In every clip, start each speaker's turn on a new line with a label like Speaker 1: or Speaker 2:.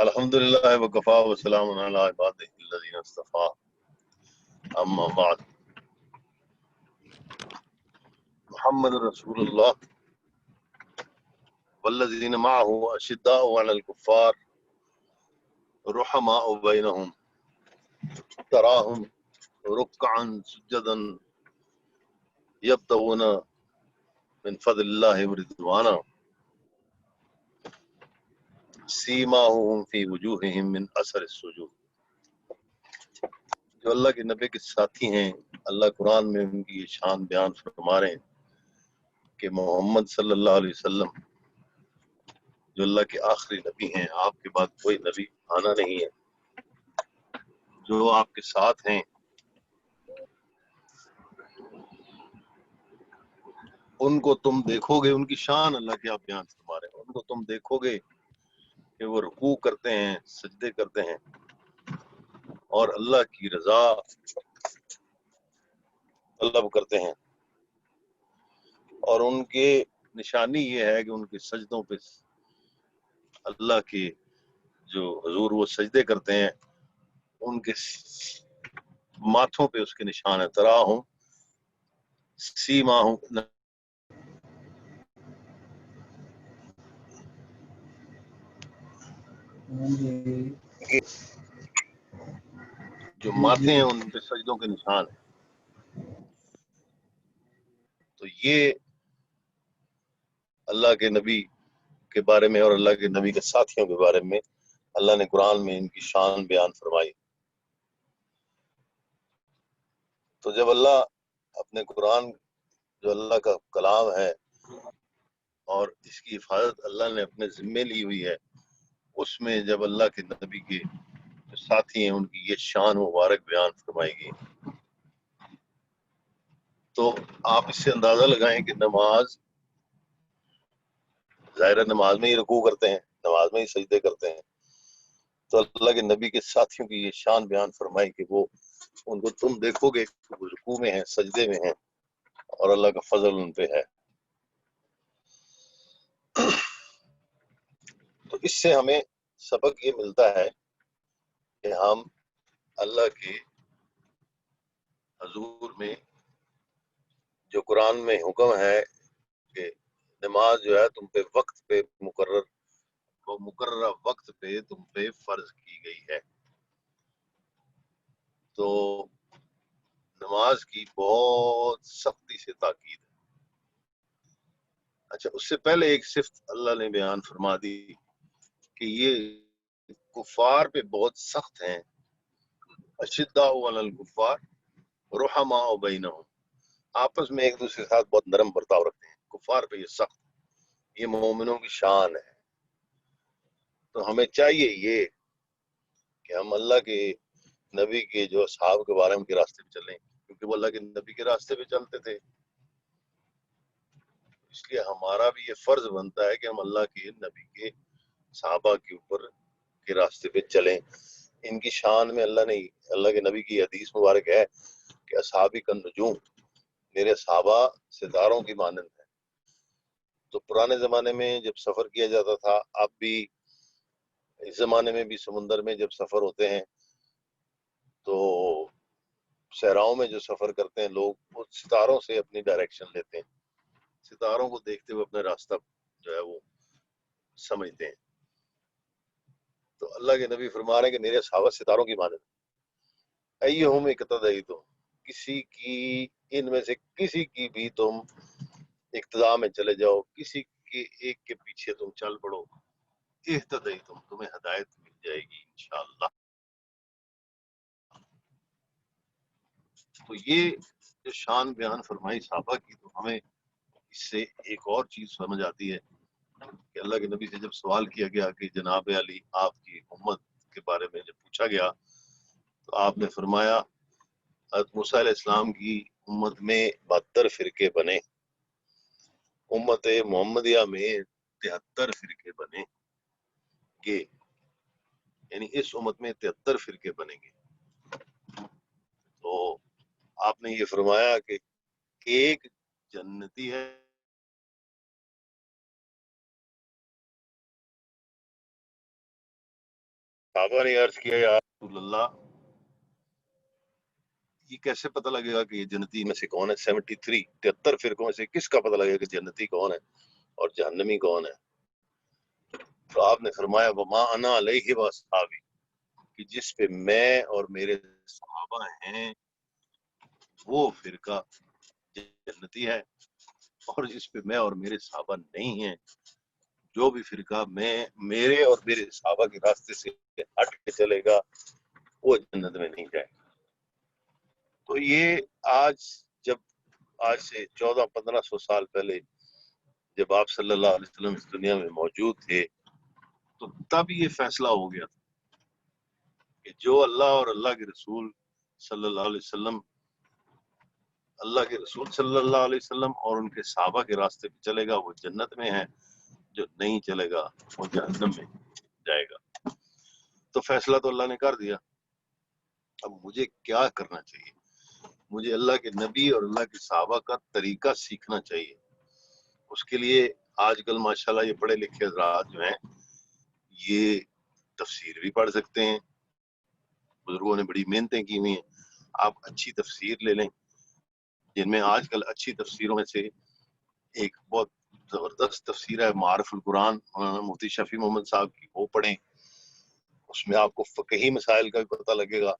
Speaker 1: الحمدللہ وکفا وسلام علی عبادہ الذین اصطفیٰ اما بعد محمد رسول اللہ والذین معه اشداء علی الکفار رحماء بینہم تراہم رکعا سجدا یبتغون من فضل اللہ ورضوانا سیماہم فی وجوہہم من اثر السجود۔ جو اللہ کے نبی کے ساتھی ہیں، اللہ قرآن میں ان کی یہ شان بیان فرما رہے ہیں کہ محمد صلی اللہ علیہ وسلم جو اللہ کے آخری نبی ہیں، آپ کے بعد کوئی نبی آنا نہیں ہے، جو آپ کے ساتھ ہیں ان کو تم دیکھو گے، ان کی شان اللہ کے آپ بیان فرما رہے ہیں، ان کو تم دیکھو گے کہ وہ رکوع کرتے ہیں، سجدے کرتے ہیں اور اللہ کی رضا طلب کرتے ہیں، اور ان کے نشانی یہ ہے کہ ان کے سجدوں پہ اللہ کے جو حضور وہ سجدے کرتے ہیں ان کے ماتھوں پہ اس کے نشان ہے، تراہم سیماہم، جو ماتھے ہیں ان پہ سجدوں کے نشان ہیں۔ تو یہ اللہ کے نبی کے بارے میں اور اللہ کے نبی کے ساتھیوں کے بارے میں اللہ نے قرآن میں ان کی شان بیان فرمائی۔ تو جب اللہ اپنے قرآن جو اللہ کا کلام ہے اور اس کی حفاظت اللہ نے اپنے ذمے لی ہوئی ہے، اس میں جب اللہ کے نبی کے جو ساتھی ہیں ان کی یہ شان مبارک بیان فرمائی گئی، تو آپ اس سے اندازہ لگائیں کہ نماز ظاہر نماز میں ہی رکوع کرتے ہیں، نماز میں ہی سجدے کرتے ہیں، تو اللہ کے نبی کے ساتھیوں کی یہ شان بیان فرمائی کہ وہ ان کو تم دیکھو گے کہ وہ رکوع میں ہیں، سجدے میں ہیں اور اللہ کا فضل ان پہ ہے۔ تو اس سے ہمیں سبق یہ ملتا ہے کہ ہم اللہ کے حضور میں جو قرآن میں حکم ہے کہ نماز جو ہے تم پہ وقت پہ مقررہ وقت پہ تم پہ فرض کی گئی ہے، تو نماز کی بہت سختی سے تاکید ہے۔ اچھا، اس سے پہلے ایک صفت اللہ نے بیان فرما دی کہ یہ کفار پہ بہت سخت ہیں، اشداء علی الکفار رحماء بینہم، آپس میں ایک دوسرے کے ساتھ بہت نرم برتاؤ رکھتے ہیں۔ کفار پہ یہ سخت، یہ مومنوں کی شان ہے۔ تو ہمیں چاہیے یہ کہ ہم اللہ کے نبی کے جو اصحاب کے بارے میں کے راستے پہ چلیں، کیونکہ وہ اللہ کے نبی کے راستے پہ چلتے تھے، اس لیے ہمارا بھی یہ فرض بنتا ہے کہ ہم اللہ کے نبی کے صحابہ کے اوپر کے راستے پہ چلیں۔ ان کی شان میں اللہ کے نبی کی حدیث مبارک ہے کہ اصحابی کا نجوم، میرے صحابہ ستاروں کی مانند ہیں۔ تو پرانے زمانے میں جب سفر کیا جاتا تھا، اب بھی اس زمانے میں بھی سمندر میں جب سفر ہوتے ہیں تو صحراؤں میں جو سفر کرتے ہیں لوگ، وہ ستاروں سے اپنی ڈائریکشن لیتے ہیں، ستاروں کو دیکھتے ہوئے اپنا راستہ جو ہے وہ سمجھتے ہیں۔ تو اللہ کے نبی فرما رہے ہیں کہ میرے صحابہ ستاروں کی مانند، ایہم اقتدیتم، کسی کی ان میں سے کسی کی بھی تم اقتداء میں چلے جاؤ، کسی کے ایک کے پیچھے تم چل پڑو، اہتدیتم، تمہیں ہدایت مل جائے گی انشاءاللہ۔ تو یہ جو شان بیان فرمائی صحابہ کی، تو ہمیں اس سے ایک اور چیز سمجھ آتی ہے کہ اللہ کے نبی سے جب سوال کیا گیا کہ جناب علی آپ کی امت کے بارے میں جب پوچھا گیا تو آپ نے فرمایا حضرت موسیٰ علیہ السلام کی امت میں 72 فرقے بنے، امت محمدیہ میں 73 فرقے بنے گے، یعنی اس امت میں 73 فرقے بنیں گے۔ تو آپ نے یہ فرمایا کہ ایک جنتی ہے صحابہ نے عرض کیا یا رسول اللہ یہ کیسے پتہ لگے گا کہ یہ جنتی میں سے کون ہے؟ 73 فرقوں میں سے کس کا پتہ لگے گا کہ جنتی کون ہے اور جہنمی کون ہے؟ تو آپ نے فرمایا وما انا علیہ واصحابی، کہ جس پہ میں اور میرے صحابہ ہیں وہ فرقہ جنتی ہے، اور جس پہ میں اور میرے صحابہ نہیں ہیں، جو بھی فرقہ میں میرے اور میرے صحابہ کے راستے سے ہٹ کے چلے گا وہ جنت میں نہیں جائے گا۔ تو یہ آج سے 1400-1500 سال پہلے جب آپ صلی اللہ علیہ وسلم اس دنیا میں موجود تھے تو تب یہ فیصلہ ہو گیا تھا کہ جو اللہ اور اللہ کے رسول صلی اللہ علیہ وسلم اور ان کے صحابہ کے راستے پہ چلے گا وہ جنت میں ہے، جو نہیں چلے گا وہ جہنم میں جائے گا۔ تو فیصلہ تو اللہ نے کر دیا، اب مجھے کیا کرنا چاہیے؟ مجھے اللہ کے نبی اور اللہ کے صحابہ کا طریقہ سیکھنا چاہیے۔ اس کے لیے آج کل ماشاءاللہ یہ پڑھے لکھے حضرات جو ہیں یہ تفسیر بھی پڑھ سکتے ہیں، بزرگوں نے بڑی محنتیں کی ہوئی ہیں، آپ اچھی تفسیر لے لیں، جن میں آج کل اچھی تفسیروں میں سے ایک بہت زبردست تفسیر ہے معارف القرآن مولانا مفتی شفیع محمد صاحب کی، وہ پڑھیں، اس میں آپ کو فقہی مسائل کا بھی پتہ لگے گا،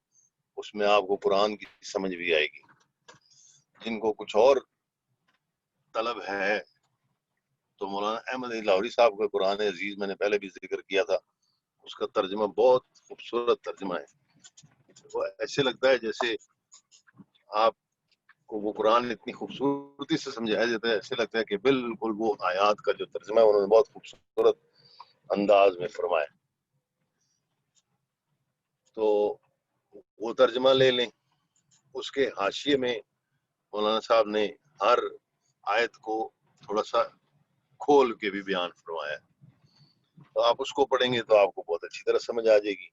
Speaker 1: اس میں آپ کو قرآن کی سمجھ بھی آئے گی۔ جن کو کچھ اور طلب ہے تو مولانا احمد علی لاہوری صاحب کا قرآن عزیز میں نے پہلے بھی ذکر کیا تھا، اس کا ترجمہ بہت خوبصورت ترجمہ ہے، وہ ایسے لگتا ہے جیسے آپ کو وہ قرآن اتنی خوبصورتی سے سمجھایا جاتا ہے، ایسے لگتا ہے کہ بالکل وہ آیات کا جو ترجمہ ہے انہوں نے بہت خوبصورت انداز میں فرمایا۔ تو وہ ترجمہ لے لیں، اس کے حاشیے میں مولانا صاحب نے ہر آیت کو تھوڑا سا کھول کے بھی بیان فرمایا، تو آپ اس کو پڑھیں گے تو آپ کو بہت اچھی طرح سمجھ آ جائے گی۔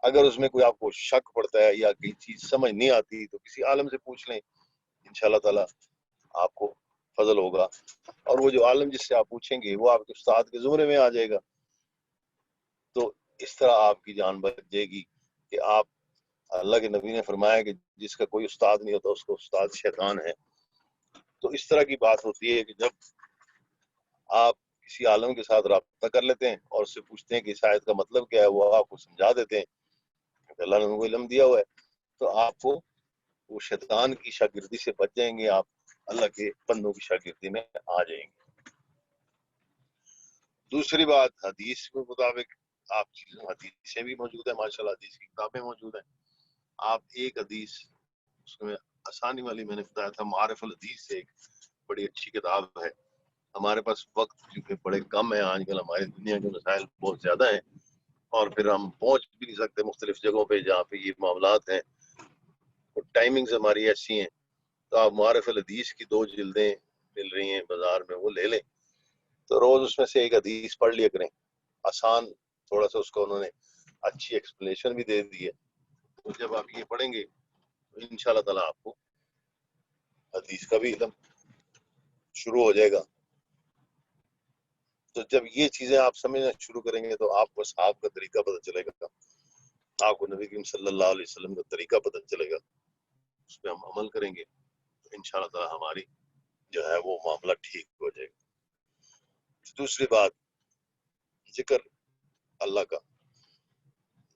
Speaker 1: اگر اس میں کوئی آپ کو شک پڑتا ہے یا کوئی چیز سمجھ نہیں آتی تو کسی عالم سے پوچھ لیں، انشاءاللہ تعالی آپ کو فضل ہوگا، اور وہ جو عالم جس سے آپ پوچھیں گے وہ آپ کے استاد کے زمرے میں آ جائے گا، تو اس طرح آپ کی جان بچ جائے گی۔ کہ آپ اللہ کے نبی نے فرمایا کہ جس کا کوئی استاد نہیں ہوتا اس کو استاد شیطان ہے، تو اس طرح کی بات ہوتی ہے کہ جب آپ کسی عالم کے ساتھ رابطہ کر لیتے ہیں اور اس سے پوچھتے ہیں کہ اس آیت کا مطلب کیا ہے، وہ آپ کو سمجھا دیتے ہیں کہ اللہ نے ان کو علم دیا ہوا ہے، تو آپ کو وہ شیطان کی شاگردی سے بچ جائیں گے، آپ اللہ کے بندوں کی شاگردی میں آ جائیں گے۔ دوسری بات، حدیث کے مطابق آپ حدیثیں بھی موجود ہیں، ماشاءاللہ حدیث کی کتابیں موجود ہیں، آپ ایک حدیث اس میں آسانی والی میں نے بتایا تھا معارف الحدیث سے ایک بڑی اچھی کتاب ہے۔ ہمارے پاس وقت کیونکہ بڑے کم ہے، آج کل ہماری دنیا کے مسائل بہت زیادہ ہیں اور پھر ہم پہنچ بھی نہیں سکتے مختلف جگہوں پہ جہاں پہ یہ معاملات ہیں، اور ٹائمنگز ہماری ایسی ہیں، تو آپ معارف الحدیث کی 2 جلدیں مل رہی ہیں بازار میں، وہ لے لیں، تو روز اس میں سے ایک حدیث پڑھ لیا کریں، آسان تھوڑا سا اس کو انہوں نے اچھی ایکسپلینیشن بھی دے دی ہے، تو جب آپ یہ پڑھیں گے تو انشاءاللہ تعالیٰ آپ کو حدیث کا بھی علم شروع ہو جائے گا۔ تو جب یہ چیزیں آپ سمجھنا شروع کریں گے تو آپ کو صحابہ کا طریقہ پتہ چلے گا، آپ کو نبی کریم صلی اللہ علیہ وسلم کا طریقہ پتہ چلے گا، اس پہ ہم عمل کریں گے تو انشاءاللہ تعالیٰ ہماری جو ہے وہ معاملہ ٹھیک ہو جائے گا۔ دوسری بات، ذکر اللہ کا،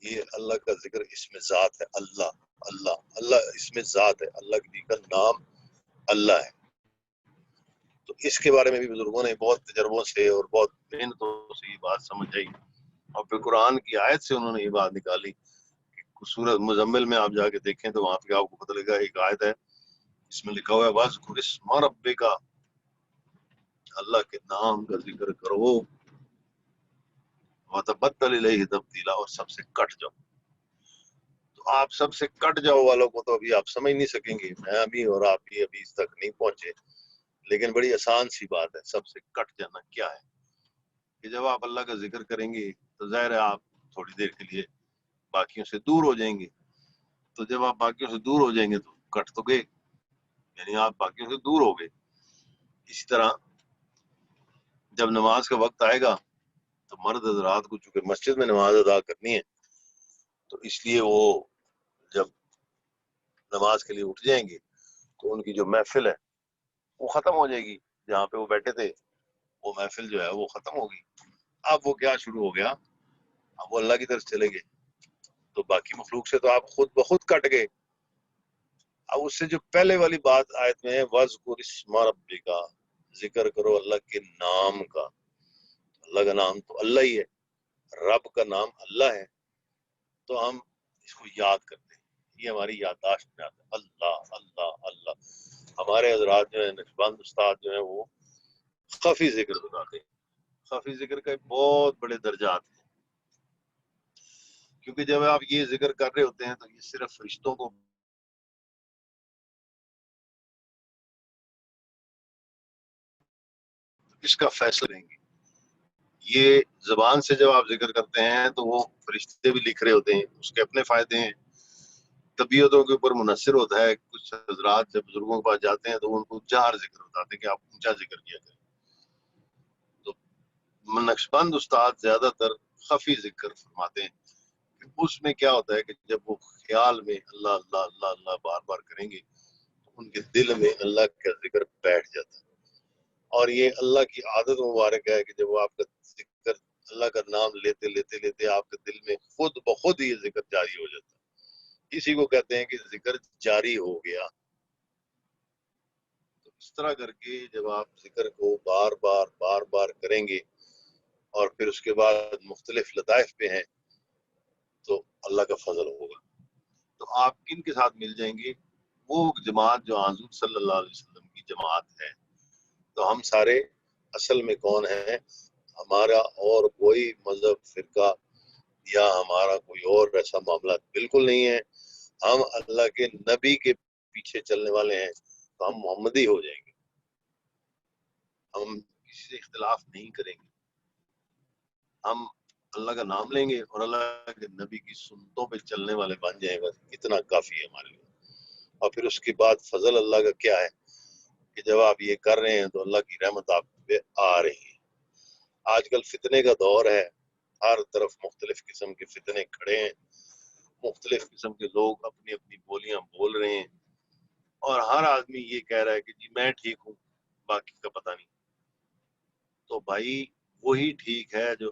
Speaker 1: یہ اللہ کا ذکر اس میں ذات ہے، اللہ اس میں ذات ہے، اللہ کی کا نام اللہ ہے، تو اس کے بارے میں بھی بزرگوں نے بہت تجربوں سے اور بہت محنتوں سے یہ بات سمجھ آئی، اور پھر قرآن کی آیت سے انہوں نے یہ بات نکالی کہ سورۃ مزمل میں آپ جا کے دیکھیں تو وہاں پہ آپ کو پتہ لگا ایک آیت ہے اس میں لکھا ہوا ہے وَاذْكُرِ اسْمَ رَبِّكَ، اللہ کے نام کا ذکر کرو، وَتَبَتَّلْ إِلَيْهِ تَبْتِيلًا، اور سب سے کٹ جاؤ۔ تو آپ سب سے کٹ جاؤ والوں کو تو ابھی آپ سمجھ نہیں سکیں گے، میں ابھی اور آپ بھی ابھی اس تک نہیں پہنچے، لیکن بڑی آسان سی بات ہے سب سے کٹ جانا کیا ہے، کہ جب آپ اللہ کا ذکر کریں گے تو ظاہر ہے آپ تھوڑی دیر کے لیے باقیوں سے دور ہو جائیں گے، تو جب آپ باقیوں سے دور ہو جائیں گے تو کٹ تو گئے، یعنی آپ باقیوں سے دور ہو گئے۔ اسی طرح جب نماز کا وقت آئے گا تو مرد حضرات کو چونکہ مسجد میں نماز ادا کرنی ہے تو اس لیے وہ جب نماز کے لیے اٹھ جائیں گے تو ان کی جو محفل ہے وہ ختم ہو جائے گی، جہاں پہ وہ بیٹھے تھے وہ محفل جو ہے وہ ختم ہوگی. اب وہ کیا شروع ہو گیا، اب وہ اللہ کی طرف چلے گئے، تو باقی مخلوق سے تو آپ خود بخود کٹ گئے. اب اس سے جو پہلے والی بات آیت میں ہے وَاذْكُرِ اسْمَ رَبِّكَ، ذکر کرو اللہ کے نام کا. اللہ کا نام تو اللہ ہی ہے، رب کا نام اللہ ہے، تو ہم اس کو یاد کرتے ہیں، یہ ہماری یادداشت میں آتا ہے، اللہ اللہ اللہ. ہمارے حضرات جو ہیں نقشبند استاد جو ہیں وہ خفی ذکر بتاتے ہیں. خفی ذکر کا بہت بڑے درجات ہیں، کیونکہ جب آپ یہ ذکر کر رہے ہوتے ہیں تو یہ صرف فرشتوں کو اس کا فیصلہ دیں گے. یہ زبان سے جب آپ ذکر کرتے ہیں تو وہ فرشتے بھی لکھ رہے ہوتے ہیں، اس کے اپنے فائدے ہیں، طبیعتوں کے اوپر منحصر ہوتا ہے. کچھ حضرات جب بزرگوں کے پاس جاتے ہیں تو ان کو جہر ذکر بتاتے ہیں کہ آپ اونچا ذکر کیا کریں. تو نقشبند استاد زیادہ تر خفی ذکر فرماتے ہیں کہ اس میں کیا ہوتا ہے کہ جب وہ خیال میں اللہ اللہ اللہ اللہ بار بار کریں گے تو ان کے دل میں اللہ کا ذکر بیٹھ جاتا ہے. اور یہ اللہ کی عادت مبارک ہے کہ جب وہ آپ کا ذکر اللہ کا نام لیتے لیتے لیتے آپ کے دل میں خود بخود یہ ذکر جاری ہو جاتا ہے. اسی کو کہتے ہیں کہ ذکر جاری ہو گیا. تو اس طرح کر کے جب آپ ذکر کو بار بار بار بار کریں گے اور پھر اس کے بعد مختلف لطائف پہ ہیں تو اللہ کا فضل ہوگا. تو آپ کن کے ساتھ مل جائیں گے؟ وہ جماعت جو حضور صلی اللہ علیہ وسلم کی جماعت ہے. تو ہم سارے اصل میں کون ہیں؟ ہمارا اور کوئی مذہب فرقہ یا ہمارا کوئی اور ایسا معاملہ بالکل نہیں ہے. ہم اللہ کے نبی کے پیچھے چلنے والے ہیں، تو ہم محمدی ہو جائیں گے. ہم کسی سے اختلاف نہیں کریں گے، ہم اللہ کا نام لیں گے اور اللہ کے نبی کی سنتوں پہ چلنے والے بن جائیں گے. اتنا کافی ہے ہمارے لیے. اور پھر اس کے بعد فضل اللہ کا کیا ہے کہ جب آپ یہ کر رہے ہیں تو اللہ کی رحمت آپ پہ آ رہی ہے. آج کل فتنے کا دور ہے، ہر طرف مختلف قسم کے فتنے کھڑے ہیں، مختلف قسم کے لوگ اپنی اپنی بولیاں بول رہے ہیں، اور ہر آدمی یہ کہہ رہا ہے کہ جی میں ٹھیک ہوں، باقی کا پتہ نہیں. تو بھائی وہی ٹھیک ہے جو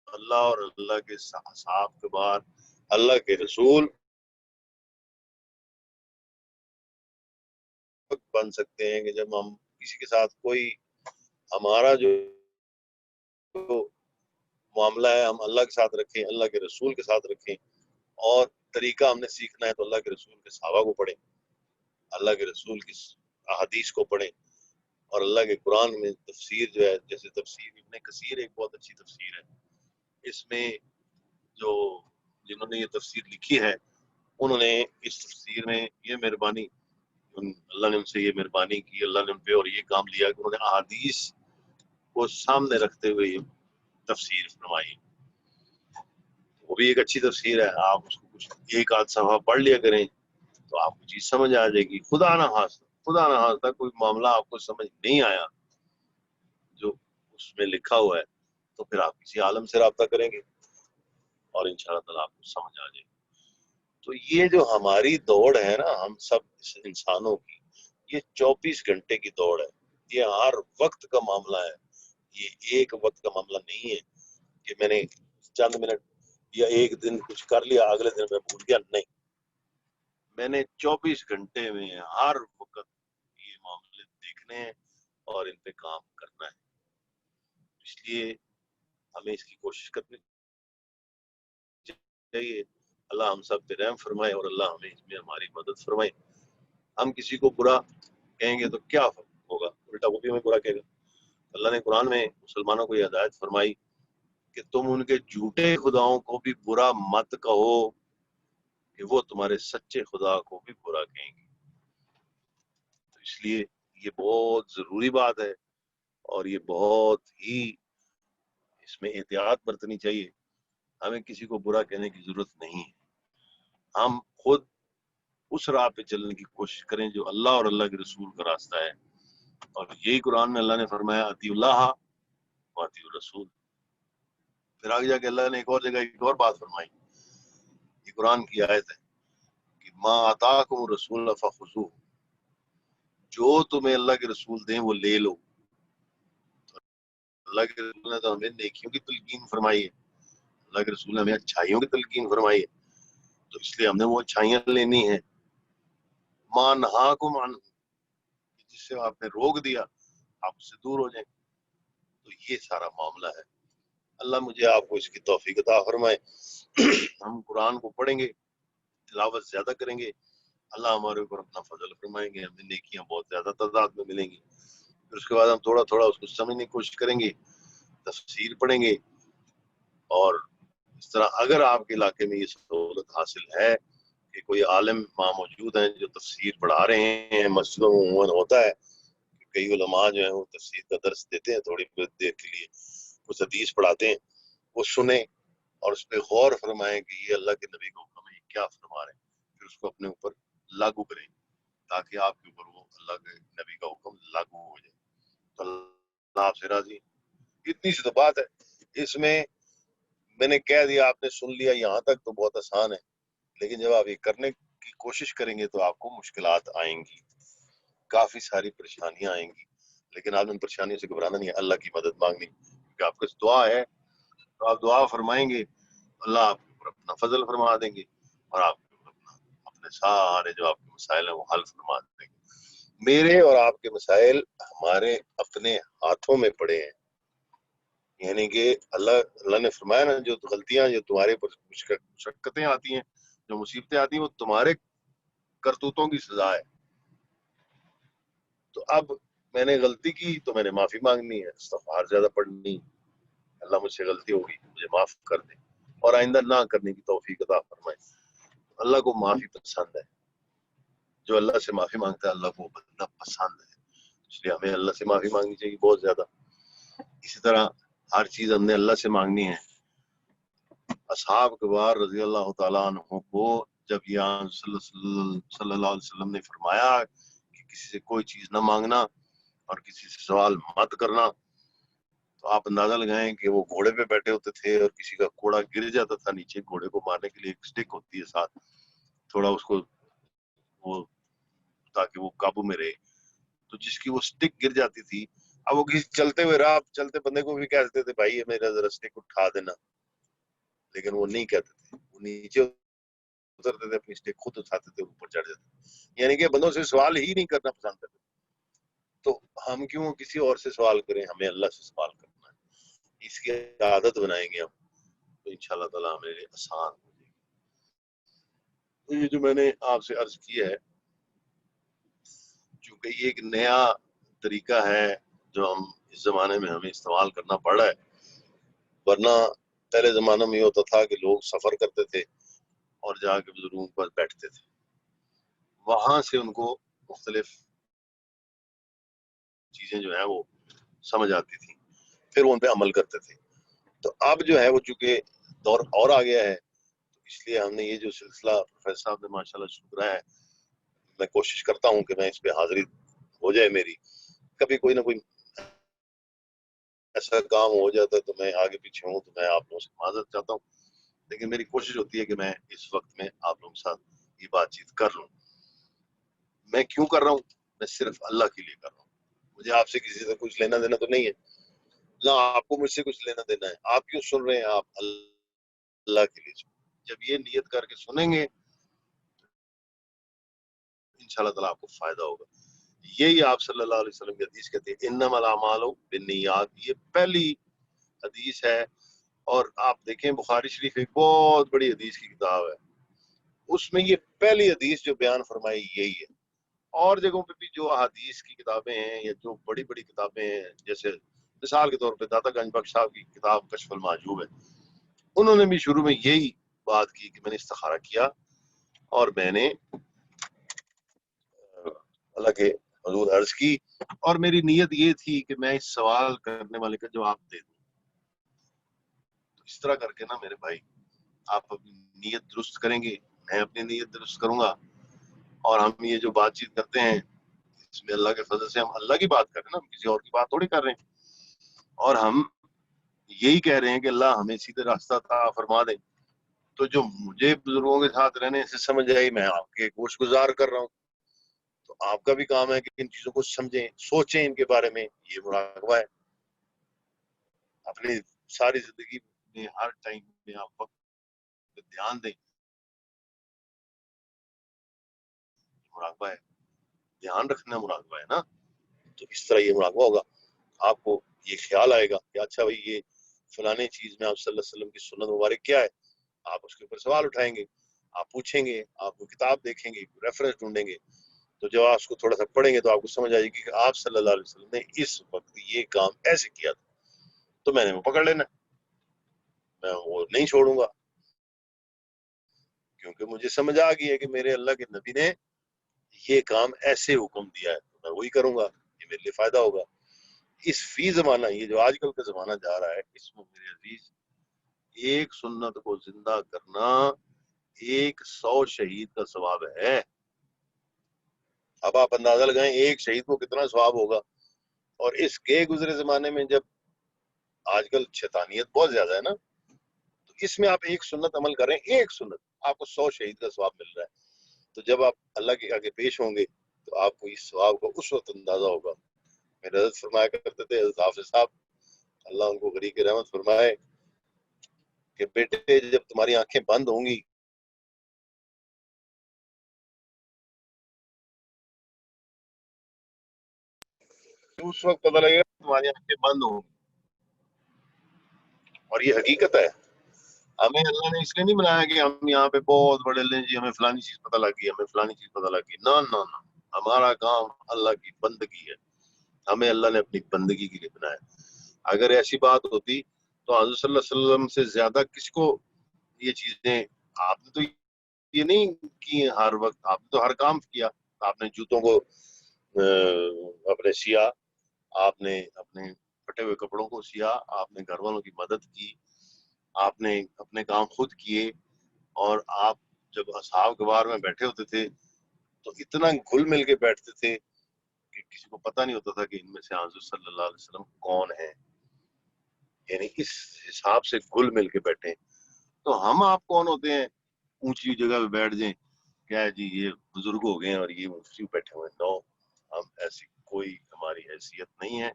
Speaker 1: اللہ اور اللہ کے صحابہ کے بعد اللہ کے رسول بن سکتے ہیں کہ جب ہم کسی کے ساتھ کوئی ہمارا جو معاملہ ہے ہم اللہ کے ساتھ رکھیں، اللہ کے رسول کے ساتھ رکھیں. اور طریقہ ہم نے سیکھنا ہے تو اللہ کے رسول کے صحابہ کو پڑھیں، اللہ کے رسول کی احادیث کو پڑھیں، اور اللہ کے قرآن میں تفسیر جو ہے، جیسے تفسیر ابن کثیر ایک بہت اچھی تفسیر ہے. اس میں جو جنہوں نے یہ تفسیر لکھی ہے انہوں نے اس تفسیر میں یہ مہربانی، اللہ نے ان سے یہ مہربانی کی، اللہ نے ان پہ اور یہ کام لیا کہ انہوں نے احادیث کو سامنے رکھتے ہوئے یہ تفسیر فرمائی. وہ بھی ایک اچھی تفسیر ہے. آپ اس کو کچھ ایک آدھ صفحہ پڑھ لیا کریں تو آپ کو چیز سمجھ آ جائے گی. خدا نہ خاصہ کوئی معاملہ آپ کو سمجھ نہیں آیا جو اس میں لکھا ہوا ہے تو پھر آپ کسی عالم سے رابطہ کریں گے اور انشاءاللہ تعالیٰ آپ کو سمجھ آ جائے گی. تو یہ جو ہماری دوڑ ہے نا ہم سب انسانوں کی، یہ 24 گھنٹے کی دوڑ ہے. یہ ہر وقت کا معاملہ ہے، یہ ایک وقت کا معاملہ نہیں ہے کہ میں نے چند منٹ یا ایک دن کچھ کر لیا اگلے دن میں بھول گیا. نہیں، میں نے 24 گھنٹے میں ہر وقت یہ معاملے دیکھنے ہیں اور ان پہ کام کرنا ہے. اس لیے ہمیں اس کی کوشش کرنی چاہیے. اللہ ہم سب پہ رحم فرمائے اور اللہ ہمیں اس میں ہماری مدد فرمائے. ہم کسی کو برا کہیں گے تو کیا ہوگا؟ الٹا وہ بھی ہمیں برا کہے گا. اللہ نے قرآن میں مسلمانوں کو یہ ہدایت فرمائی کہ تم ان کے جھوٹے خداؤں کو بھی برا مت کہو کہ وہ تمہارے سچے خدا کو بھی برا کہیں گے. تو اس لیے یہ بہت ضروری بات ہے اور یہ بہت ہی اس میں احتیاط برتنی چاہیے. ہمیں کسی کو برا کہنے کی ضرورت نہیں ہے. ہم خود اس راہ پہ چلنے کی کوشش کریں جو اللہ اور اللہ کے رسول کا راستہ ہے. اور یہی قرآن میں اللہ نے فرمایا اطیع اللہ و اطیع الرسول. پھر آگے جا کے اللہ نے ایک اور جگہ ایک اور بات فرمائی یہ قرآن کی آیت ہے کہ ما آتاکم الرسول فخذوہ، جو تمہیں اللہ کے رسول دیں وہ لے لو۔ اللہ کے رسول نے تو ہمیں نیکیوں کی تلقین فرمائی ہے، اللہ کے رسول نے ہمیں اچھائیوں کی تلقین فرمائی ہے، تو اس لیے ہم نے وہ اچھائیاں لینی ہیں۔ ما نہاکم عنہ، جس سے آپ نے روک دیا آپ اس سے دور ہو جائیں۔ تو یہ سارا معاملہ ہے۔ اللہ مجھے آپ کو اس کی توفیق عطا فرمائے۔ ہم قرآن کو پڑھیں گے، تلاوت زیادہ کریں گے، اللہ ہمارے اوپر اپنا فضل فرمائیں گے، ہمیں نیکیاں بہت زیادہ تعداد میں ملیں گی۔ پھر اس کے بعد ہم تھوڑا تھوڑا اس کو سمجھنے کی کوشش کریں گے، تفسیر پڑھیں گے، اور اس طرح اگر آپ کے علاقے میں یہ سہولت حاصل ہے کہ کوئی عالم وہاں موجود ہیں جو تفسیر پڑھا رہے ہیں، مسجدوں میں عموماً ہوتا ہے کہ کئی علماء جو ہیں وہ تفسیر کا درس دیتے ہیں، تھوڑی بہت دیر کے لیے کچھ حدیث پڑھاتے ہیں، وہ سنیں اور اس پہ غور فرمائیں کہ یہ اللہ کے نبی کو ہمیں کیا فرما رہے ہیں، پھر اس کو اپنے اوپر لاگو کریں تاکہ آپ کے اوپر وہ اللہ کے نبی کا حکم لاگو ہو جائے۔ تو اللہ آپ سے راضی۔ اتنی سی تو بات ہے، اس میں میں نے کہہ دیا، آپ نے سن لیا، یہاں تک تو بہت آسان ہے، لیکن جب آپ یہ کرنے کی کوشش کریں گے تو آپ کو مشکلات آئیں گی، کافی ساری پریشانیاں آئیں گی، لیکن آپ نے ان پریشانیوں سے گھبرانا نہیں ہے، اللہ کی مدد مانگنی، کیونکہ آپ کا دعا ہے تو آپ دعا فرمائیں گے، اللہ آپ کے اوپر اپنا فضل فرما دیں گے اور آپ کے اوپر اپنے سارے جو آپ کے مسائل ہیں وہ حل فرما دیں گے۔ میرے اور آپ کے مسائل ہمارے اپنے ہاتھوں میں پڑے ہیں، یعنی کہ اللہ نے فرمایا نا، جو غلطیاں جو تمہارے پر مشقتیں آتی ہیں، جو مصیبتیں آتی ہیں، وہ تمہارے کرتوتوں کی سزا ہے۔ تو اب میں نے غلطی کی تو میں نے معافی مانگنی ہے، استغفار زیادہ پڑھنی، اللہ مجھ سے غلطی ہوگی مجھے معاف کر دے اور آئندہ نہ کرنے کی توفیق عطا فرمائے۔ اللہ کو معافی پسند ہے، جو اللہ سے معافی مانگتا ہے اللہ کو بندہ پسند ہے، اس لیے ہمیں اللہ سے معافی مانگنی چاہیے بہت زیادہ۔ اسی طرح ہر چیز ہم نے اللہ سے مانگنی ہے۔ اصحاب کبار رضی اللہ تعالیٰ عنہ کو جب یہاں صلی اللہ علیہ وسلم نے فرمایا کہ کسی سے کوئی چیز نہ مانگنا اور کسی سے سوال مت کرنا، تو آپ اندازہ لگائیں کہ وہ گھوڑے پہ بیٹھے ہوتے تھے اور کسی کا گھوڑا گر جاتا تھا نیچے، گھوڑے کو مارنے کے لیے ایک سٹک ہوتی ہے ساتھ، تھوڑا اس کو وہ تاکہ وہ قابو میں رہے، تو جس کی وہ سٹک گر جاتی تھی، اب وہ کسی چلتے ہوئے راہ چلتے بندے کو بھی کہتے تھے بھائی میرا ذرا سٹک اٹھا دینا، لیکن وہ نہیں کہتے تھے، وہ نیچے اترتے تھے، اپنی سٹک خود اٹھاتے تھے، اوپر چڑھ جاتے، یعنی کہ بندوں سے سوال ہی نہیں کرنا پسند کرتے۔ تو ہم کیوں کسی اور سے سوال کریں، ہمیں اللہ سے سوال کرنا ہے، اس کی عادت بنائیں گے ہم تو انشاءاللہ تعالیٰ ہمارے لیے آسان ہو جائے گی۔ تو یہ جو میں نے آپ سے عرض کی ہے، چونکہ یہ ایک نیا طریقہ ہے جو ہم اس زمانے میں ہمیں استعمال کرنا پڑ رہا ہے، ورنہ پہلے زمانوں میں یہ ہوتا تھا کہ لوگ سفر کرتے تھے اور جا کے بزرگوں پر بیٹھتے تھے، وہاں سے ان کو مختلف چیزیں جو ہیں وہ سمجھ آتی تھیں، پھر وہ ان پہ عمل کرتے تھے۔ تو اب جو ہے وہ چونکہ دور اور آ گیا ہے، تو اس لیے ہم نے یہ جو سلسلہ پروفیسر صاحب نے ماشاءاللہ شروع کرایا ہے، میں کوشش کرتا ہوں کہ میں اس پہ حاضری ہو جائے میری، کبھی کوئی نہ کوئی ایسا کام ہو جاتا ہے تو میں آگے پیچھے ہوں، تو میں آپ لوگوں سے معذرت چاہتا ہوں، لیکن میری کوشش ہوتی ہے کہ میں اس وقت میں آپ لوگوں کے ساتھ یہ بات چیت کر لوں۔ میں کیوں کر رہا ہوں؟ میں صرف اللہ کے لیے کر رہا ہوں، مجھے آپ سے کسی سے کچھ لینا دینا تو نہیں ہے، نہ آپ کو مجھ سے کچھ لینا دینا ہے۔ آپ کیوں سن رہے ہیں؟ آپ اللہ کے لیے سنیں۔ جب یہ نیت کر کے سنیں گے انشاءاللہ تعالیٰ آپ کو فائدہ ہوگا۔ یہی آپ صلی اللہ علیہ وسلم کی حدیث کہتے ہیں انما الاعمال بالنیات، یہ پہلی حدیث ہے، اور آپ دیکھیں بخاری شریف ایک بہت بڑی حدیث کی کتاب ہے، اس میں یہ پہلی حدیث جو بیان فرمائی یہی ہے۔ اور جگہوں پہ بھی جو احادیث کی کتابیں ہیں یا جو بڑی بڑی کتابیں ہیں، جیسے مثال کے طور پہ داتا گنج بخش صاحب کی کتاب کشف المحجوب ہے، انہوں نے بھی شروع میں یہی بات کی کہ میں نے استخارہ کیا اور میں نے اللہ کے حضور عرض کی، اور میری نیت یہ تھی کہ میں اس سوال کرنے والے کا جواب دے دوں۔ تو اس طرح کر کے نا میرے بھائی، آپ اپنی نیت درست کریں گے، میں اپنی نیت درست کروں گا، اور ہم یہ جو بات چیت کرتے ہیں اس میں اللہ کے فضل سے ہم اللہ کی بات کر رہے ہیں نا، ہم کسی اور کی بات تھوڑی کر رہے ہیں، اور ہم یہی کہہ رہے ہیں کہ اللہ ہمیں سیدھے راستہ عطا فرما دے، تو جو مجھے بزرگوں کے ساتھ رہنے سے سمجھ آئی، میں آپ کے گوش گزار کر رہا ہوں، تو آپ کا بھی کام ہے کہ ان چیزوں کو سمجھیں، سوچیں ان کے بارے میں. یہ مراقبہ ہے. اپنی ساری زندگی میں ہر ٹائم میں آپ وقت پہ دھیان دیں. مراقبہ ہے، دھیان رکھنا مراقبہ ہے نا. تو اس طرح یہ مراقبہ ہوگا. آپ کو یہ خیال آئے گا کہ اچھا بھائی یہ فلانے چیز میں آپ صلی اللہ علیہ وسلم کی سنت مبارک کیا ہے. آپ اس کے اوپر سوال اٹھائیں گے، آپ پوچھیں گے، آپ کو کتاب دیکھیں گے، ریفرنس ڈھونڈیں گے. تو جب آپ اس کو تھوڑا سا پڑھیں گے تو آپ کو سمجھ آئے گی کہ آپ صلی اللہ علیہ وسلم نے اس وقت یہ کام ایسے کیا تھا، تو میں نے وہ پکڑ لینا، میں وہ نہیں چھوڑوں گا، کیونکہ مجھے سمجھ آ گئی ہے کہ میرے اللہ کے نبی نے یہ کام ایسے حکم دیا ہے، تو میں وہی کروں گا، یہ میرے لیے فائدہ ہوگا. اس فی زمانہ، یہ جو آج کل کا زمانہ جا رہا ہے، اس میں میرے عزیز ایک سنت کو زندہ کرنا 100 شہید کا ثواب ہے. اب آپ اندازہ لگائیں ایک شہید کو کتنا ثواب ہوگا. اور اس کے گزرے زمانے میں جب آج کل شیطانیت بہت زیادہ ہے نا، تو اس میں آپ ایک سنت عمل کریں، ایک سنت آپ کو 100 شہید کا ثواب مل رہا ہے. تو جب آپ اللہ کے آگے پیش ہوں گے تو آپ کو اس ثواب کو اس وقت اندازہ ہوگا. میرے حضرت فرمایا کرتے تھے، حضرت حافظ صاحب اللہ ان کو غریق رحمت فرمائے، کہ بیٹے جب تمہاری آنکھیں بند ہوں گی تو اس وقت پتہ لگے گا تمہاری آنکھیں بند ہوں گی. اور یہ حقیقت ہے. ہمیں اللہ نے اس لیے نہیں بنایا کہ ہم یہاں پہ بہت بڑے لیں جی ہمیں فلانی چیز پتہ لگ گئی، ہمیں فلانی چیز پتہ لگ گئی. نہ نہ نہ، ہمارا کام اللہ کی بندگی ہے. ہمیں اللہ نے اپنی بندگی کے لیے بنایا. اگر ایسی بات ہوتی تو حضرت صلی اللہ علیہ وسلم سے زیادہ کس کو یہ چیزیں، آپ نے تو یہ نہیں کی ہر وقت، آپ نے تو ہر کام کیا. آپ نے جوتوں کو اپنے سیا، آپ نے اپنے پھٹے ہوئے کپڑوں کو سیا، آپ نے گھر والوں کی مدد کی، آپ نے اپنے کام خود کیے. اور آپ جب اصحاب کبار میں بیٹھے ہوتے تھے تو اتنا گھل مل کے بیٹھتے تھے کہ کسی کو پتہ نہیں ہوتا تھا کہ ان میں سے حضرت صلی اللہ علیہ وسلم کون ہیں. یعنی اس حساب سے گھل مل کے بیٹھے. تو ہم آپ کون ہوتے ہیں اونچی جگہ پہ بیٹھ جائیں، کیا ہے جی یہ بزرگ ہو گئے اور یہ مفتی بیٹھے ہوئے. نو، ہم ایسی کوئی ہماری حیثیت نہیں ہے،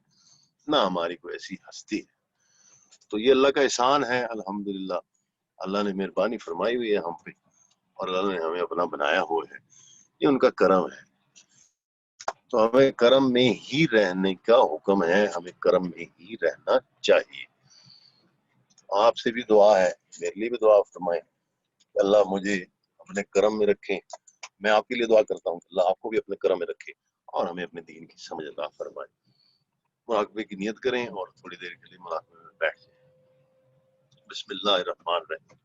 Speaker 1: نہ ہماری کوئی ایسی ہستی ہے. تو یہ اللہ کا احسان ہے الحمدللہ. اللہ نے مہربانی فرمائی ہوئی ہے ہم پہ، اور اللہ نے ہمیں اپنا بنایا ہوا ہے. یہ ان کا کرم ہے. تو ہمیں کرم میں ہی رہنے کا حکم ہے، ہمیں کرم میں ہی رہنا چاہیے. آپ سے بھی دعا ہے، میرے لیے بھی دعا فرمائیں کہ اللہ مجھے اپنے کرم میں رکھیں. میں آپ کے لیے دعا کرتا ہوں کہ اللہ آپ کو بھی اپنے کرم میں رکھے اور ہمیں اپنے دین کی سمجھ عطا فرمائے. مراقبے کی نیت کریں اور تھوڑی دیر کے لیے مراقبے میں بیٹھ جائیں. بسم اللہ الرحمن الرحیم.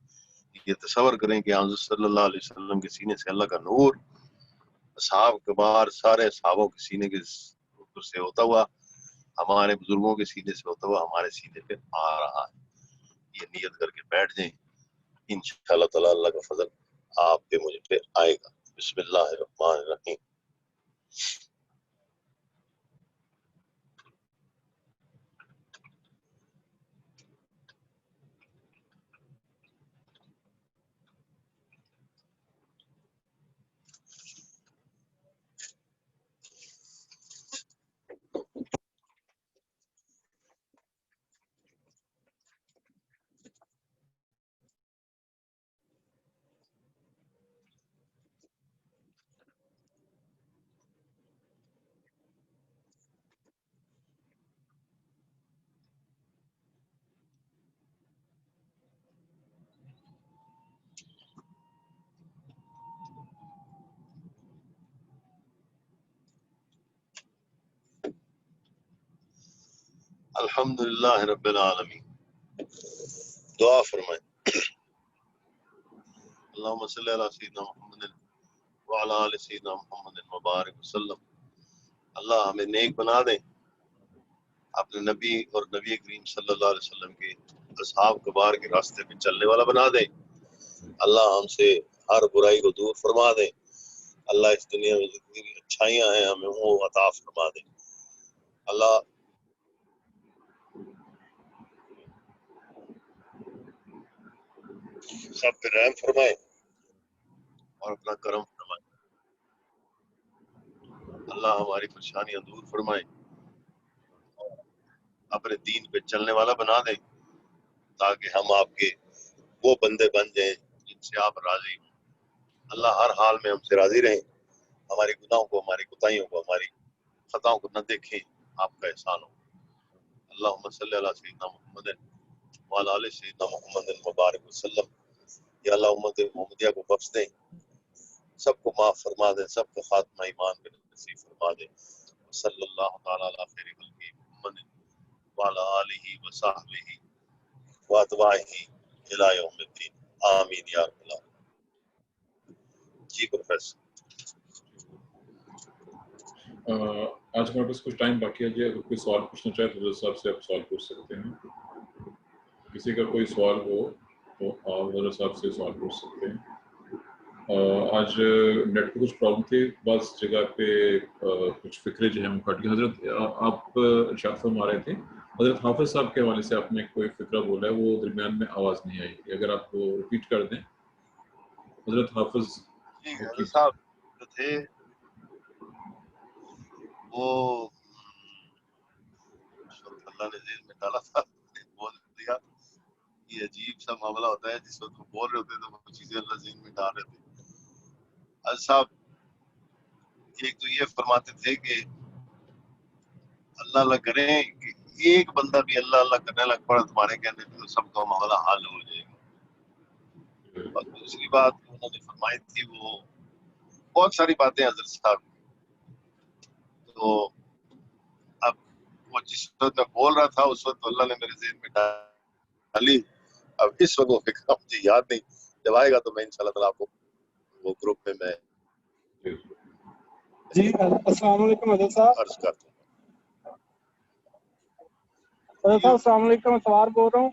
Speaker 1: یہ تصور کریں کہ حضرت صلی اللہ علیہ وسلم کے سینے سے اللہ کا نور اصحاب کبار سارے صحابوں کے سینے کے اوپر سے ہوتا ہوا، ہمارے بزرگوں کے سینے سے ہوتا ہوا ہمارے سینے پہ آ رہا ہے. یہ نیت کر کے بیٹھ جائیں، انشاءاللہ تعالی اللہ کا فضل آپ پہ مجھے پہ آئے گا. بسم اللہ الرحمن الرحیم. الحمدللہ رب العالمین. دعا فرمائیں. اللہم صلی علی سیدنا محمد وعلی آل سیدنا محمد مبارک وسلم. اللہ ہمیں نیک بنا دیں، اپنے نبی اور نبی کریم صلی اللہ علیہ وسلم کے اصحاب کبار کے راستے پہ چلنے والا بنا دیں. اللہ ہم سے ہر برائی کو دور فرما دیں. اللہ اس دنیا میں جتنی بھی اچھائیاں ہیں ہمیں وہ عطا فرما دیں. اللہ سب پہ رحم فرمائے اور اپنا کرم فرمائے. اللہ ہماری پریشانیاں دور فرمائے، اپنے دین پہ چلنے والا بنا دے، تاکہ ہم آپ کے وہ بندے بن جائیں جن سے آپ راضی ہوں. اللہ ہر حال میں ہم سے راضی رہیں، ہماری گناہوں کو، ہماری کوتاہیوں کو، ہماری خطاؤں کو نہ دیکھیں، آپ کا احسان ہو. اللہم صلی علی سیدنا محمد وعلی آل سیدنا محمد مبارک وسلم. یا اللہ امت محمدیہ کو بخش دیں، سب کو معاف فرما دیں، سب کو خاتمہ ایمان پہ نصیب فرما دیں. صلی اللہ تعالی علی خیر خلقہ محمد وعلی آلہ وصحبہ واتباعہ الی یوم الدین. آمین یا رب العالمین. جی پروفیسر.
Speaker 2: آج ہمارے پاس کچھ ٹائم باقی ہے جی، اگر کوئی سوال پوچھنا چاہے تو حضرت صاحب سے آپ سوال پوچھ سکتے ہیں. کسی کا کوئی سوال ہو تو آپ حضرت صاحب سے سوال پوچھ سکتے ہیں. آج نیٹ پہ کچھ پرابلم تھی، بعض جگہ پہ کچھ فکرے جو ہیں وہ کٹ گئے. حضرت آپ ارشاد فرما رہے تھے، حضرت حافظ صاحب کے حوالے سے آپ نے کوئی فکرہ بولا ہے، وہ درمیان میں آواز نہیں آئی، اگر آپ کو ریپیٹ کر دیں. حضرت حافظ
Speaker 1: جی حضرت صاحب جو تھے وہ اللہ نے ذہن میں ڈالا تھا، بول دیا. یہ عجیب سا معاملہ ہوتا ہے، جس وقت وہ بول رہے ہوتے تو وہ چیزیں اللہ ذہن میں ڈال رہے تھے. حضرت صاحب ایک تو یہ فرماتے تھے کہ اللہ اللہ کریں کہ ایک بندہ بھی اللہ اللہ کرنے لگ پڑا تمہارے کہنے پہ تو سب کا معاملہ حل ہو جائے گا. اور دوسری بات انہوں نے فرمائی تھی، وہ بہت ساری باتیں حضرت صاحب. تو اب وہ جس وقت میں بول رہا تھا اس وقت اللہ نے میرے ذہن میں ڈالی. اب اس وقت وہ فکر مجھے یاد نہیں، جب آئے گا تو میں انشاءاللہ تعالیٰ آپ کو وہ گروپ میں
Speaker 3: جی السلام علیکم حضرت صاحب.
Speaker 1: عرض کر دوں.
Speaker 3: حضرت صاحب السلام علیکم، اتوار بول رہا ہوں.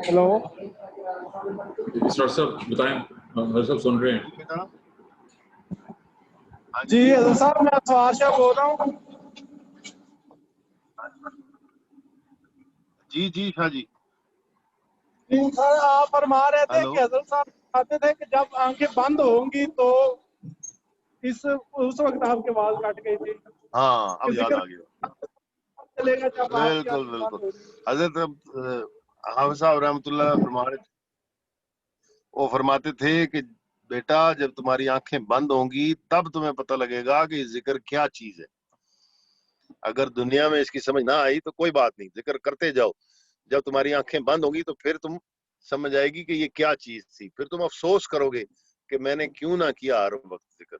Speaker 3: ہیلو
Speaker 2: صاحب بتائیں، حضرت صاحب سن رہے ہیں.
Speaker 3: جی حضرت صاحب میں اتوار شاہ بول رہا ہوں.
Speaker 1: جی جی شاہ جی.
Speaker 3: سر آپ فرما رہے تھے
Speaker 1: ہیلو.
Speaker 3: کہ حضرت صاحب کہتے تھے کہ جب آنکھیں بند ہوں گی تو اس وقت آپ کی آواز کٹ گئی تھی.
Speaker 1: ہاں اب یاد آ گیا.
Speaker 3: چلے گا جب آپ کی
Speaker 1: بالکل
Speaker 3: آنکھیں بند
Speaker 1: بالکل.
Speaker 3: ہوگی.
Speaker 1: حضرت حافظ صاحب رحمۃ اللہ فرما رہے تھے، وہ فرماتے تھے کہ بیٹا جب تمہاری آنکھیں بند ہوں گی تب تمہیں پتہ لگے گا کہ ذکر کیا چیز ہے. اگر دنیا میں اس کی سمجھ نہ آئی تو کوئی بات نہیں، ذکر کرتے جاؤ. جب تمہاری آنکھیں بند ہوں گی تو پھر تم سمجھ آئے گی کہ یہ کیا چیز تھی، پھر تم افسوس کرو گے کہ میں نے کیوں نہ کیا ہر وقت ذکر.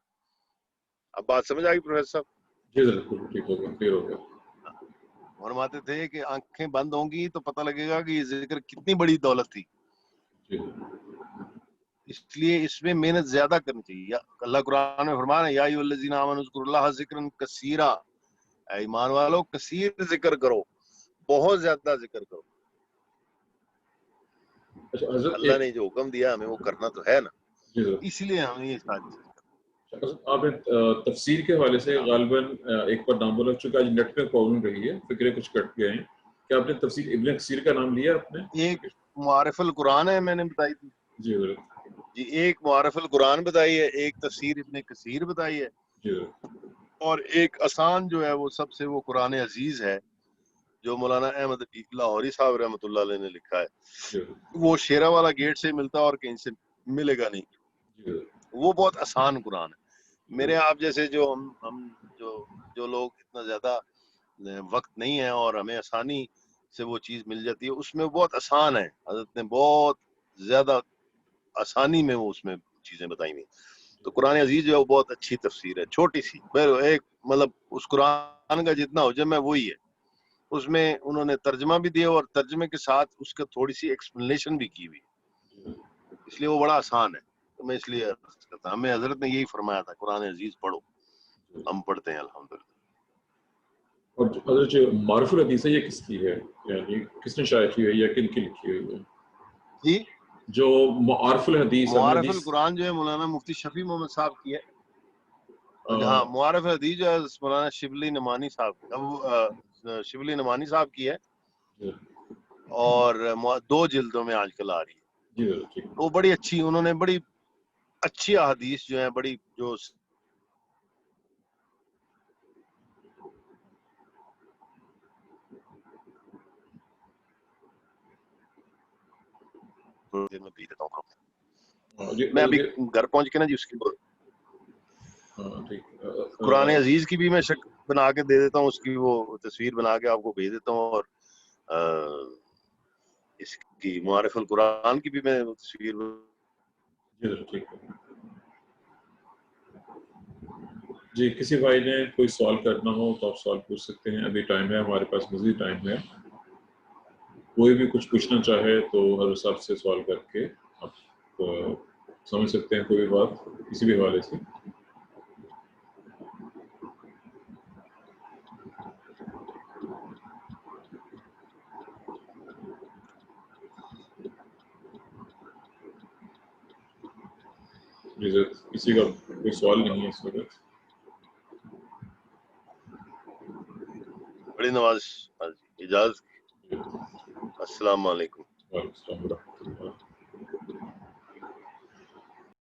Speaker 1: اب بات سمجھ آئی پروفیسر صاحب؟
Speaker 2: جی بالکل ٹھیک ہو گیا، کلیئر ہو گیا.
Speaker 1: فرماتے تھے کہ آنکھیں بند ہوں گی تو پتہ لگے گا کہ یہ ذکر کتنی بڑی دولت تھی.
Speaker 2: جی
Speaker 1: اس لیے اس میں محنت زیادہ کرنی چاہیے. اللہ قرآن میں فرمانا یا ایھا الذین آمنوا اذکروا اللہ ذکرا کثیرا، اے ایمان والو کثیر ذکر کرو، بہت زیادہ ذکر کرو.
Speaker 2: اچھا حضرت
Speaker 1: اللہ نے جو حکم دیا ہمیں وہ کرنا تو ہے نا،
Speaker 2: جی سر
Speaker 1: اس لیے ہمیں یہ ساری چیزیں.
Speaker 2: آپ نے تفسیر کے حوالے سے غالباً ایک بار نام بولا چکا، آج نیٹ پہ پرابلم رہی ہے، فکرے کچھ کٹ گئے ہیں. کیا آپ نے تفسیر ابن کثیر کا نام لیا آپ نے؟
Speaker 1: ایک معارف القرآن ہے میں نے بتائی تھی
Speaker 2: جی سر.
Speaker 1: جی، ایک معارف القرآن بتائی ہے، ایک تفسیر ابن کثیر بتائی ہے،
Speaker 2: جی سر.
Speaker 1: اور ایک آسان جو ہے وہ سب سے وہ قرآن عزیز ہے جو مولانا احمد لاہوری صاحب رحمۃ اللہ علیہ نے لکھا ہے. وہ شیرا والا گیٹ سے ملتا اور کہیں سے ملے گا نہیں. وہ بہت آسان قرآن ہے. میرے آپ جیسے جو ہم جو لوگ اتنا زیادہ وقت نہیں ہے اور ہمیں آسانی سے وہ چیز مل جاتی ہے، اس میں بہت آسان ہے. حضرت نے بہت زیادہ آسانی میں وہ اس میں چیزیں بتائی ہوئی. تو قرآن عزیز جو ہے وہ بہت اچھی تفسیر ہے، چھوٹی سی، ایک مطلب اس قرآن کا جتنا حجم ہے وہی ہے. اس میں انہوں نے ترجمہ بھی دیا اور ترجمے کے ساتھ اس کا تھوڑی سی ایکسپلینیشن بھی کی ہوئی، اس لیے وہ بڑا آسان ہے. تو میں اس لیے کہتا ہوں، ہمیں حضرت نے یہی فرمایا تھا قرآن عزیز پڑھو. ہم پڑھتے ہیں الحمدللہ.
Speaker 2: اور حضرت جو معرف الحدیث ہے یہ کس کی ہے، یعنی کس نے شائع کی ہوئی ہے یا کن کی لکھی ہوئی ہے؟
Speaker 1: جی
Speaker 2: جو معارف الحدیث
Speaker 1: معارف القرآن جو ہے مولانا مفتی شفیع محمد صاحب کی ہے. ہاں معارف الحدیث جو ہے مولانا شبلی نعمانی صاحب کی ہے. اور 2 جلدوں میں آج کل آ رہی ہے.
Speaker 2: جی ضرور ٹھیک.
Speaker 1: وہ بڑی اچھی, انہوں نے بڑی اچھی احادیث جو ہیں, بڑی جو میں پی دیتا ہوں. میں ابھی گھر پہنچ کے نا جی اس کی قرآن عزیز کی بھی میں شک بنا کے دے دیتا ہوں, اس کی وہ تصویر بنا کے آپ کو بھیج دیتا ہوں, اور اس کی معارف القرآن کی بھی میں تصویر.
Speaker 2: جی کسی بھائی نے کوئی سوال کرنا ہو تو آپ سوال پوچھ سکتے ہیں. ابھی ٹائم ہے ہمارے پاس, مزید ٹائم ہے. کوئی بھی کچھ پوچھنا چاہے تو حضرت صاحب سے سوال کر کے آپ سمجھ سکتے ہیں کوئی بھی بات کسی بھی حوالے سے. کسی کا کوئی سوال نہیں ہے اس وقت.
Speaker 1: بڑی نواز, اجازت. السلام علیکم.
Speaker 2: وعلیکم السلام.